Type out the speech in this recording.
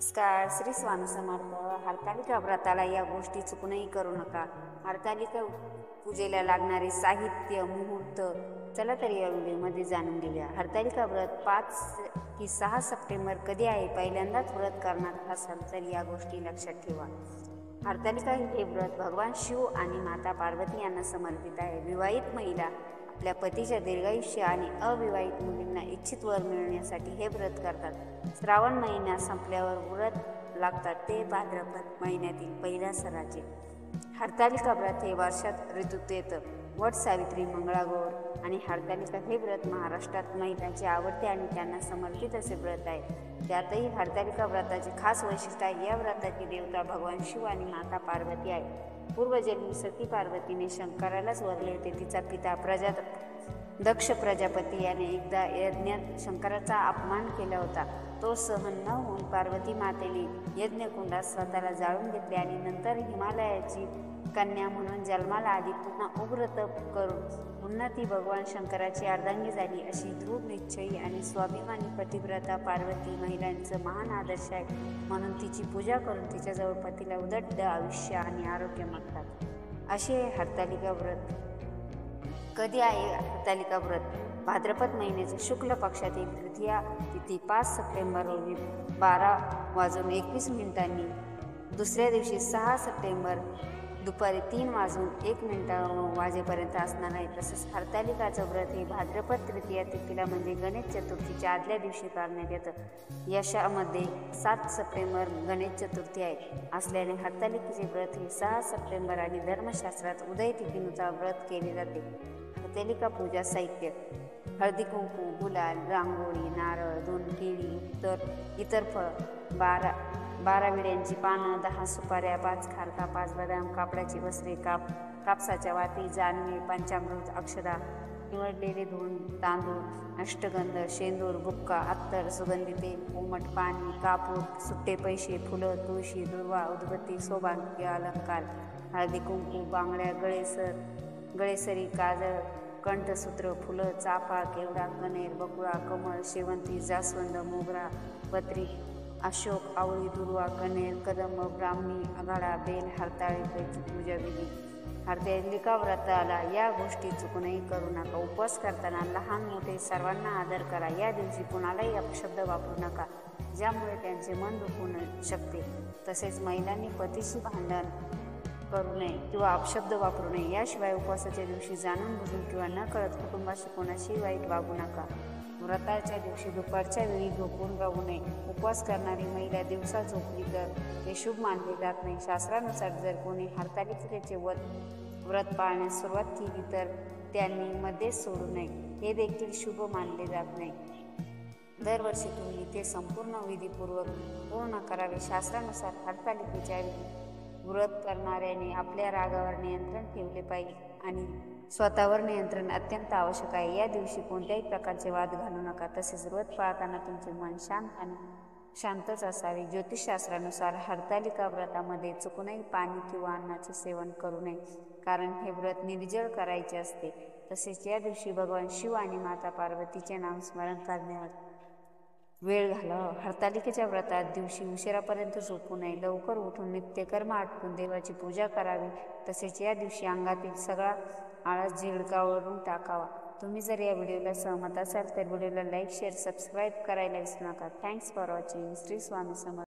नमस्कार. श्री स्वामी समर्थ. हरतालिका व्रताला या गोष्टी चुकूनही करू नका. हरतालिका पूजेला लागणारे साहित्य, मुहूर्त चला तर या व्हिडिओमध्ये जाणून घेऊया. हरतालिका व्रत 5 की 6 सप्टेंबर कधी आहे? पहिल्यांदाच व्रत करणार असाल तर या गोष्टी लक्षात ठेवा. हरतालिका हे व्रत भगवान शिव आणि माता पार्वती यांना समर्पित आहे. विवाहित महिला आपल्या पतीच्या दीर्घायुष्य आणि अविवाहित मुलींना इच्छित वर मिळवण्यासाठी हे व्रत करतात. श्रावण महिना संपल्यावर व्रत लागतात ते भाद्रपद महिन्यातील पहिल्या सराचे. हरतालिका व्रत हे वर्षात ऋतूत येतं. वट सावित्री, मंगळागौर आणि हरतालिका हे व्रत महाराष्ट्रात महिलांचे आवडते आणि त्यांना समर्पित असे व्रत आहे. त्यातही हरतालिका व्रताचे खास वैशिष्ट्य आहे. या व्रताची देवता भगवान शिव आणि माता पार्वती आहे. पूर्वजन्मी सती पार्वतीने शंकरालाच वरले होते. तिचा पिता दक्ष प्रजापती याने एकदा यज्ञात शंकराचा अपमान केला होता. तो सहन न होऊन पार्वती मातेने यज्ञकुंडात स्वतःला जाळून घेतले आणि नंतर हिमालयाची कन्या म्हणून जन्माला आली. पुन्हा उग्र तप करून पुन्हा ती भगवान शंकराची अर्धांगी झाली. अशी दृढ निश्चयी आणि स्वाभिमानी पतिव्रता पार्वती महिलांचं महान आदर्श आहे. म्हणून तिची पूजा करून तिच्याजवळ पतीला उदंड आयुष्य आणि आरोग्य मागतात. असे हे व्रत. कधी आहे हरतालिका व्रत? भाद्रपद महिन्याच्या शुक्ल पक्षातील तृतीया तिथी 5 सप्टेंबर रोजी 12:21 दुसऱ्या दिवशी 6 सप्टेंबर दुपारी 3:01 वाजेपर्यंत असणार आहे. तसेच हरतालिकाचं व्रत हे भाद्रपद तृतीया तिथीला म्हणजे गणेश चतुर्थीच्या आदल्या दिवशी करण्यात येतं. यशामध्ये 7 सप्टेंबर गणेश चतुर्थी आहे असल्याने हरतालिकेचे व्रत हे 6 सप्टेंबर आणि धर्मशास्त्रात उदय तिथीनुसार व्रत केले जाते. हरतालिका पूजा साहित्य: हळदी कुंकू, गुलाल, रांगोळी, नारळ, 2 केळी, इतर फळ, 12 विड्यांची पानं, 10 सुपाऱ्या, 5 खारका, 5 बदाम, कापडाची वस्त्रे, कापसाच्या वाती, जानवे, पंचामृत, अक्षदा, निवडलेले धून, तांदूळ, अष्टगंध, शेंदूर, बुक्का, अत्तर, सुगंधी तेल, कोमट पाणी, कापूर, सुट्टे पैसे, फुलं, तुळशी, दुर्वा, उदबत्ती, सौभाग्य अलंकार, हळदी कुंकू, बांगड्या, गळेसरी, काजळ, कंठसूत्र, फुलं, चाफा, केवडा, कनेर, बकुळा, कमळ, शेवंती, जास्वंद, मोगरा, पत्री, अशोक, आवळी, दुर्वा, कनेर, कदंब, ब्राह्मी, आघाडा, बेल. हरतालिकेची पूजा विधी. हरतालिका व्रताला या गोष्टी चुकूनही करू नका. उपवास करताना लहान मोठे सर्वांना आदर करा. या दिवशी कुणालाही अपशब्द वापरू नका ज्यामुळे त्यांचे मन दुखू शकते. तसेच महिलांनी पतीशी भांडण करू नये किंवा अपशब्द वापरू नये. याशिवाय उपवासाच्या दिवशी जाणून बुजून किंवा न कळत कुटुंबाशी कोणाशी वाईट वागू नका. व्रताच्या दिवशी दुपारच्या वेळी झोपून राहू नये. उपवास करणारी महिला दिवसा झोपली तर ते शुभ मानले जात नाही. शास्त्रानुसार जर कोणी हरतालिकेचे व्रत पाळण्यास सुरुवात केली तर त्यांनी मध्येच सोडू नये. हे देखील शुभ मानले जात नाही. दरवर्षी तुम्ही ते संपूर्ण विधीपूर्वक पूर्ण करावे. शास्त्रानुसार हरतालिकेच्या व्रत करणाऱ्याने आपल्या रागावर नियंत्रण ठेवले पाहिजे आणि स्वतःवर नियंत्रण अत्यंत आवश्यक आहे. या दिवशी कोणत्याही प्रकारचे वाद घालू नका. तसेच व्रत पाळताना तुमचे मन शांतच असावे. ज्योतिषशास्त्रानुसार हरतालिका व्रतामध्ये चुकूनही पाणी किंवा अन्नाचे सेवन करू नये, कारण हे व्रत निर्जळ करायचे असते. तसेच या दिवशी भगवान शिव आणि माता पार्वतीचे नामस्मरण करण्यात वेळ घालावा. हरतालिकेच्या व्रतात दिवशी उशिरापर्यंत झोपू नये. लवकर उठून नित्यकर्म आटपून देवाची पूजा करावी. तसेच या दिवशी अंगातील सगळा आळस झिडकावरून टाकावा. तुम्ही जर या व्हिडिओला सहमत असाल तर व्हिडिओला लाईक, शेअर, सबस्क्राईब करायला विसरू नका. Thanks for watching. Shri Swami Samarth.